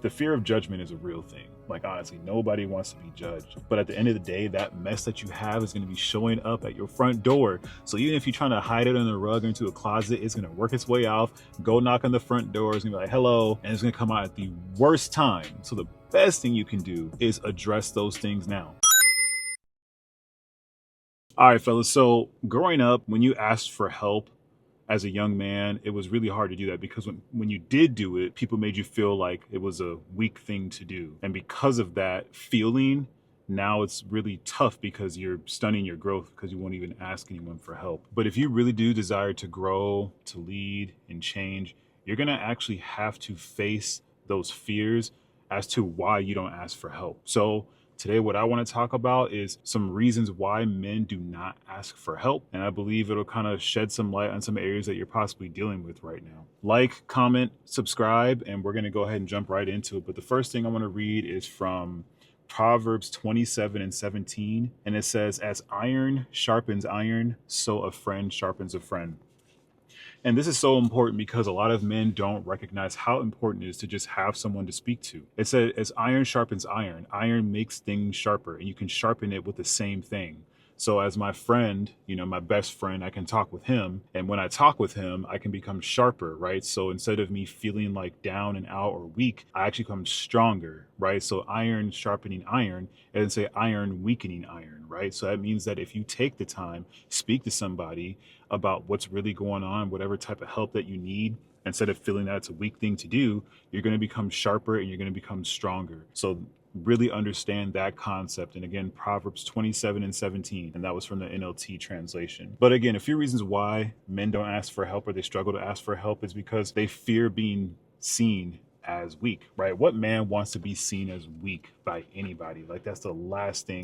the fear of judgment is a real thing. Like, honestly, nobody wants to be judged. But at the end of the day, that mess that you have is going to be showing up at your front door. So even if you're trying to hide it under the rug or into a closet, it's going to work its way out, go knock on the front door, it's going to be like, hello, and it's going to come out at the worst time. So the best thing you can do is address those things now. All right, fellas. So growing up, when you asked for help as a young man, it was really hard to do that because when you did do it, people made you feel like it was a weak thing to do. And because of that feeling, now it's really tough because you're stunning your growth because you won't even ask anyone for help. But if you really do desire to grow, to lead, and change, you're going to actually have to face those fears as to why you don't ask for help. So today, what I want to talk about is some reasons why men do not ask for help. And I believe it'll kind of shed some light on some areas that you're possibly dealing with right now. Like, comment, subscribe, and we're going to go ahead and jump right into it. But the first thing I want to read is from Proverbs 27:17. And it says, as iron sharpens iron, so a friend sharpens a friend. And this is so important because a lot of men don't recognize how important it is to just have someone to speak to. It says, as iron sharpens iron, iron makes things sharper, and you can sharpen it with the same thing. So as my friend, my best friend, I can talk with him. And when I talk with him, I can become sharper, right? So instead of me feeling like down and out or weak, I actually become stronger, right? So iron sharpening iron, and then say iron weakening iron, right? So that means that if you take the time, speak to somebody about what's really going on, whatever type of help that you need, instead of feeling that it's a weak thing to do, you're going to become sharper and you're going to become stronger. So really understand that concept. And again, Proverbs 27:17, and that was from the NLT translation. But again, a few reasons why men don't ask for help or they struggle to ask for help is because they fear being seen as weak, right? What man wants to be seen as weak by anybody? Like, that's the last thing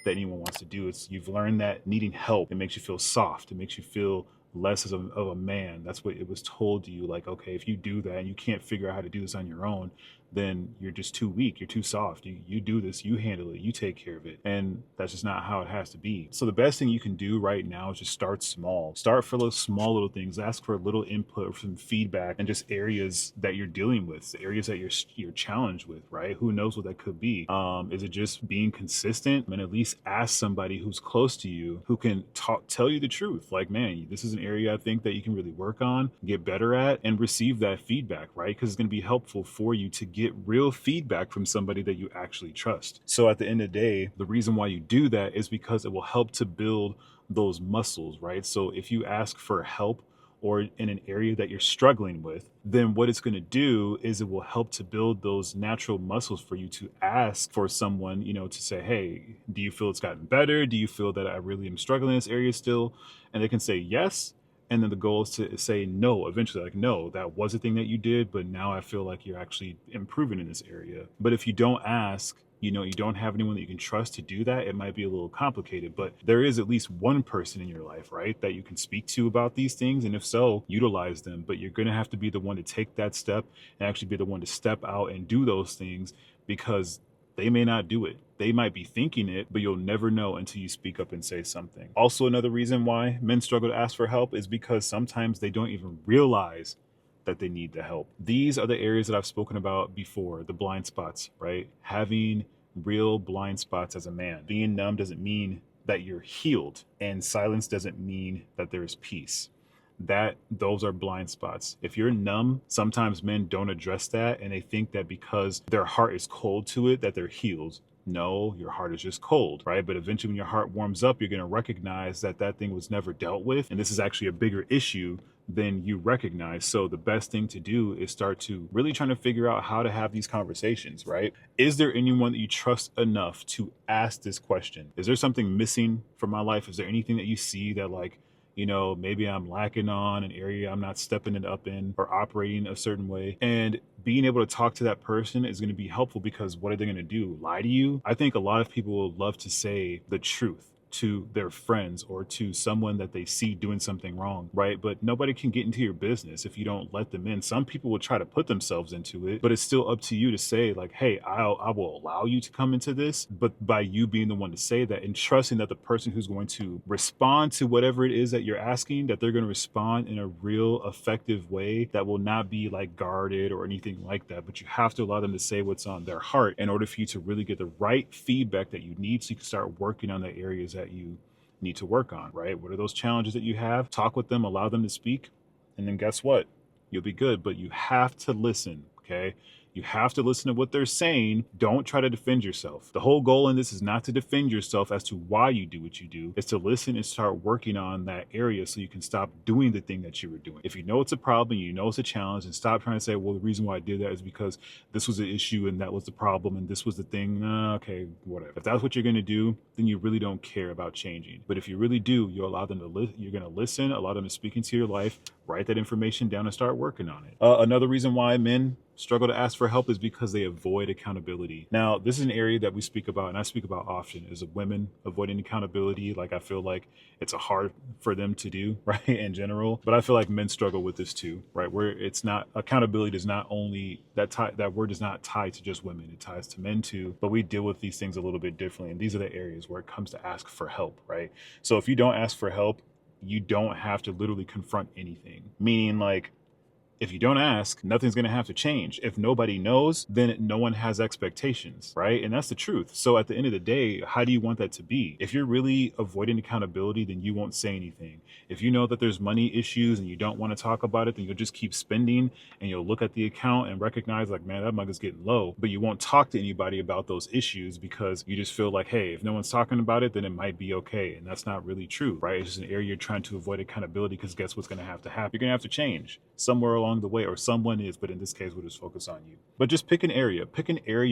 that anyone wants to do. It's, you've learned that needing help, it makes you feel soft. It makes you feel less of a man. That's what it was told to you. Like, okay, if you do that and you can't figure out how to do this on your own, then you're just too weak. You're too soft. You do this, you handle it, you take care of it. And that's just not how it has to be. So the best thing you can do right now is just start small. Start for those small little things. Ask for a little input or some feedback and just areas that you're dealing with, areas that you're challenged with, right? Who knows what that could be? Is it just being consistent? And at least ask somebody who's close to you who can tell you the truth. Like, man, this is an area I think that you can really work on, get better at, and receive that feedback, right? Because it's going to be helpful for you to get real feedback from somebody that you actually trust. So at the end of the day, the reason why you do that is because it will help to build those muscles, right? So if you ask for help or in an area that you're struggling with, then what it's going to do is it will help to build those natural muscles for you to ask for someone, to say, hey, do you feel it's gotten better? Do you feel that I really am struggling in this area still? And they can say yes. And then the goal is to say no eventually, like, no, that was a thing that you did, but now I feel like you're actually improving in this area. But if you don't ask, you don't have anyone that you can trust to do that, it might be a little complicated. But there is at least one person in your life, right, that you can speak to about these things. And if so, utilize them. But you're going to have to be the one to take that step and actually be the one to step out and do those things, because they may not do it. They might be thinking it, but you'll never know until you speak up and say something. Also, another reason why men struggle to ask for help is because sometimes they don't even realize that they need the help. These are the areas that I've spoken about before, the blind spots, right? Having real blind spots as a man. Being numb doesn't mean that you're healed, and silence doesn't mean that there's peace. Those are blind spots. If you're numb, sometimes men don't address that, and they think that because their heart is cold to it, that they're healed. No, your heart is just cold, right? But eventually when your heart warms up, you're going to recognize that that thing was never dealt with, and this is actually a bigger issue than you recognize. So the best thing to do is start to really trying to figure out how to have these conversations, right? Is there anyone that you trust enough to ask this question? Is there something missing from my life? Is there anything that you see that, like, maybe I'm lacking on an area I'm not stepping it up in or operating a certain way? And being able to talk to that person is going to be helpful, because what are they going to do? Lie to you? I think a lot of people will love to say the truth, to their friends or to someone that they see doing something wrong, right? But nobody can get into your business if you don't let them in. Some people will try to put themselves into it, but it's still up to you to say like, hey, I will allow you to come into this, but by you being the one to say that and trusting that the person who's going to respond to whatever it is that you're asking, that they're going to respond in a real effective way that will not be like guarded or anything like that. But you have to allow them to say what's on their heart in order for you to really get the right feedback that you need so you can start working on the areas that you need to work on, right? What are those challenges that you have? Talk with them, allow them to speak, and then guess what? You'll be good. But you have to listen, okay? You have to listen to what they're saying. Don't try to defend yourself. The whole goal in this is not to defend yourself as to why you do what you do. It's to listen and start working on that area so you can stop doing the thing that you were doing. If you know it's a problem, you know it's a challenge, and stop trying to say, well, the reason why I did that is because this was the issue and that was the problem and this was the thing. Okay, whatever. If that's what you're going to do, then you really don't care about changing. But if you really do, you'll allow them to you're going to listen, allow them to speak into your life, write that information down and start working on it. Another reason why men struggle to ask for help is because they avoid accountability. Now, this is an area that we speak about and I speak about often is women avoiding accountability. Like I feel like it's hard for them to do, right, in general. But I feel like men struggle with this too, right? Where it's not, accountability is not only, that word is not tied to just women, it ties to men too. But we deal with these things a little bit differently. And these are the areas where it comes to ask for help, right? So if you don't ask for help, you don't have to literally confront anything. Meaning like, if you don't ask, nothing's going to have to change. If nobody knows, then no one has expectations, right? And that's the truth. So at the end of the day, how do you want that to be? If you're really avoiding accountability, then you won't say anything. If you know that there's money issues and you don't want to talk about it, then you'll just keep spending and you'll look at the account and recognize like, man, that mug is getting low. But you won't talk to anybody about those issues because you just feel like, hey, if no one's talking about it, then it might be okay. And that's not really true, right? It's just an area you're trying to avoid accountability because guess what's going to happen? You're going to have to change somewhere along the way, or someone is, but in this case, we'll just focus on you. But just pick an area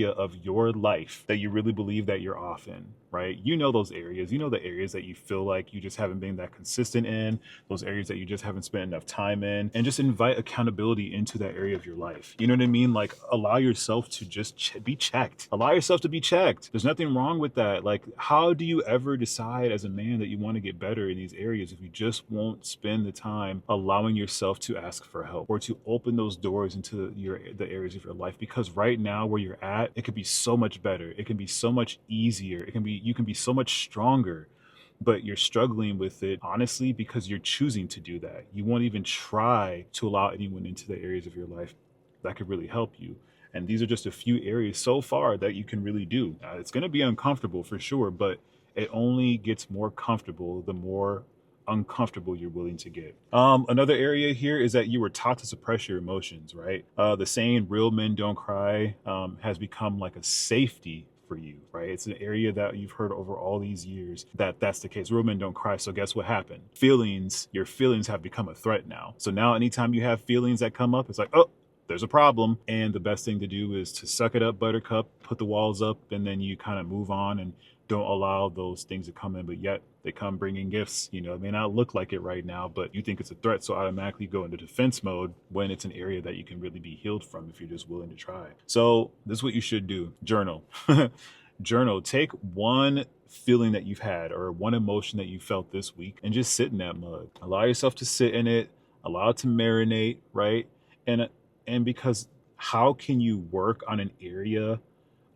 of your life that you really believe that you're off in, right? You know those areas, you know the areas that you feel like you just haven't been that consistent in, those areas that you just haven't spent enough time in, and just invite accountability into that area of your life. You know what I mean? Like allow yourself to just be checked. Allow yourself to be checked. There's nothing wrong with that. Like, how do you ever decide as a man that you want to get better in these areas if you just won't spend the time allowing yourself to ask for help or to open those doors into the areas of your life? Because right now where you're at, it could be so much better. It can be so much easier. You can be so much stronger, but you're struggling with it honestly because you're choosing to do that. You won't even try to allow anyone into the areas of your life that could really help you. And these are just a few areas so far that you can really do. It's going to be uncomfortable for sure, but it only gets more comfortable the more uncomfortable you're willing to get. Another area here is that you were taught to suppress your emotions, right? The saying real men don't cry has become like a safety for you, right? It's an area that you've heard over all these years that's the case. Real men don't cry. So guess what happened? Your feelings have become a threat now. So now anytime you have feelings that come up, it's like, oh, there's a problem. And the best thing to do is to suck it up, buttercup, put the walls up, and then you kind of move on and don't allow those things to come in, but yet they come bringing gifts. You know, it may not look like it right now, but you think it's a threat, so automatically go into defense mode when it's an area that you can really be healed from if you're just willing to try. So this is what you should do. Journal. Journal. Take one feeling that you've had or one emotion that you felt this week and just sit in that mud. Allow yourself to sit in it, allow it to marinate, right? And because how can you work on an area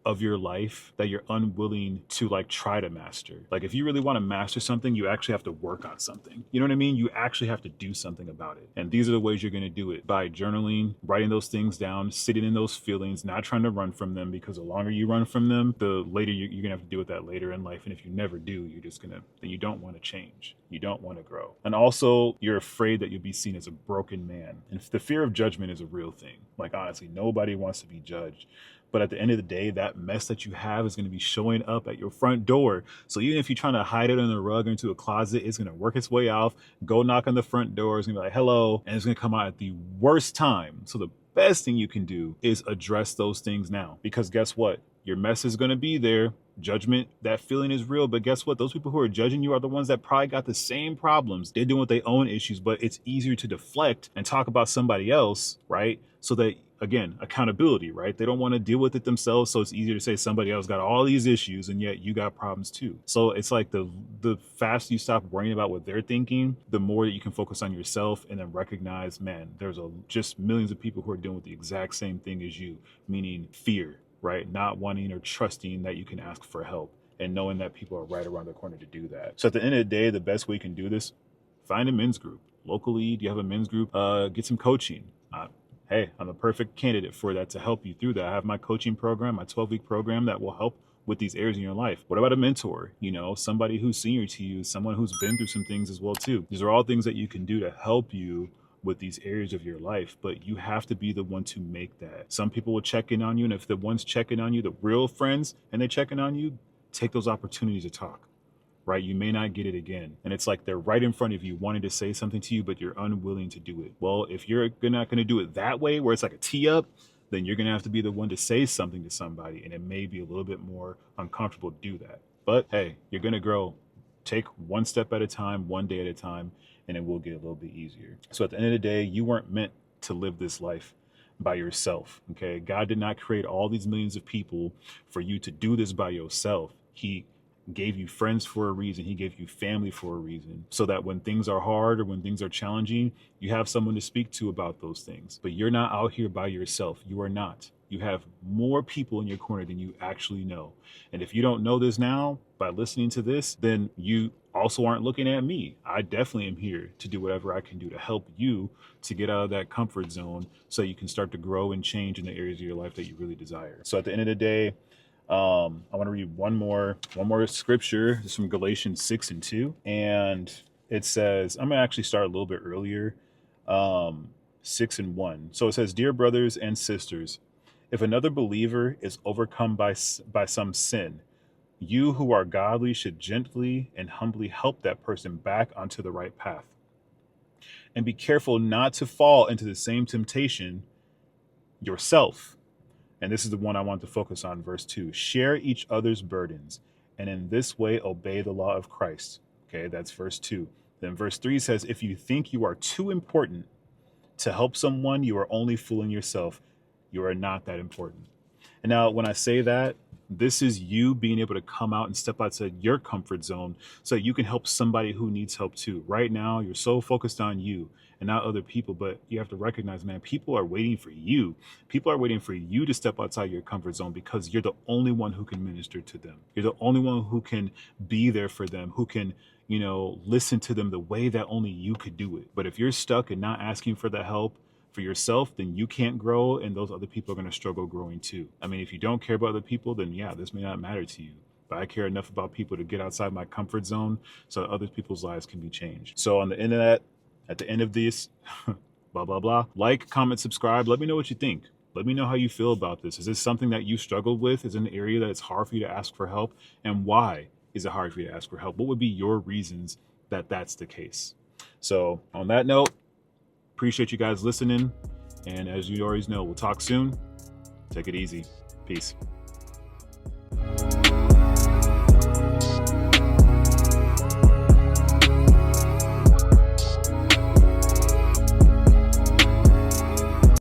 of your life that you're unwilling to like try to master? Like if you really want to master something, you actually have to work on something. You know what I mean? You actually have to do something about it. And these are the ways you're going to do it: by journaling, writing those things down, sitting in those feelings, not trying to run from them, because the longer you run from them, the later you're going to have to deal with that later in life. And if you never do, then you don't want to change. You don't want to grow. And also you're afraid that you'll be seen as a broken man. And the fear of judgment is a real thing. Like honestly, nobody wants to be judged. But at the end of the day, that mess that you have is going to be showing up at your front door. So even if you're trying to hide it under the rug or into a closet, it's going to work its way out, go knock on the front door. It's going to be like, hello. And it's going to come out at the worst time. So the best thing you can do is address those things now. Because guess what? Your mess is going to be there. Judgment, that feeling is real. But guess what? Those people who are judging you are the ones that probably got the same problems. They're dealing with their own issues, but it's easier to deflect and talk about somebody else, right? So that, again, accountability, right? They don't want to deal with it themselves. So it's easier to say somebody else got all these issues and yet you got problems too. So it's like the faster you stop worrying about what they're thinking, the more that you can focus on yourself and then recognize, man, there's just millions of people who are dealing with the exact same thing as you, meaning fear, right? Not wanting or trusting that you can ask for help and knowing that people are right around the corner to do that. So at the end of the day, the best way you can do this, find a men's group. Locally, do you have a men's group? Get some coaching. Hey, I'm the perfect candidate for that to help you through that. I have my coaching program, my 12-week program that will help with these areas in your life. What about a mentor? You know, somebody who's senior to you, someone who's been through some things as well too. These are all things that you can do to help you with these areas of your life, but you have to be the one to make that. Some people will check in on you, and if the ones checking on you, the real friends, and they checking on you, take those opportunities to talk. Right? You may not get it again. And it's like they're right in front of you wanting to say something to you, but you're unwilling to do it. Well, if you're not going to do it that way, where it's like a tee up, then you're going to have to be the one to say something to somebody. And it may be a little bit more uncomfortable to do that. But hey, you're going to grow. Take one step at a time, one day at a time, and it will get a little bit easier. So at the end of the day, you weren't meant to live this life by yourself. Okay. God did not create all these millions of people for you to do this by yourself. He gave you friends for a reason. He gave you family for a reason, so that when things are hard or when things are challenging, you have someone to speak to about those things. But you're not out here by yourself. You are not. You have more people in your corner than you actually know. And if you don't know this now by listening to this, then you also aren't looking at me. I definitely am here to do whatever I can do to help you to get out of that comfort zone so you can start to grow and change in the areas of your life that you really desire. So at the end of the day, I want to read one more scripture. It's from Galatians 6:2. And it says, I'm going to actually start a little bit earlier, 6:1. So it says, "Dear brothers and sisters, if another believer is overcome by some sin, you who are godly should gently and humbly help that person back onto the right path. And be careful not to fall into the same temptation yourself." And this is the one I want to focus on, verse 2. "Share each other's burdens, and in this way obey the law of Christ." Okay, that's verse 2. Then verse 3 says, "If you think you are too important to help someone, you are only fooling yourself. You are not that important." And now when I say that, this is you being able to come out and step outside your comfort zone so you can help somebody who needs help too. Right now, you're so focused on you and not other people, but you have to recognize, man, people are waiting for you. People are waiting for you to step outside your comfort zone because you're the only one who can minister to them. You're the only one who can be there for them, who can, listen to them the way that only you could do it. But if you're stuck and not asking for the help for yourself, then you can't grow, and those other people are going to struggle growing too. I mean, if you don't care about other people, then yeah, this may not matter to you. But I care enough about people to get outside my comfort zone so that other people's lives can be changed. So on the end of that, at the end of this, blah, blah, blah, like, comment, subscribe. Let me know what you think. Let me know how you feel about this. Is this something that you struggled with? Is it an area that it's hard for you to ask for help? And why is it hard for you to ask for help? What would be your reasons that that's the case? So on that note, appreciate you guys listening. And as you always know, we'll talk soon. Take it easy. Peace.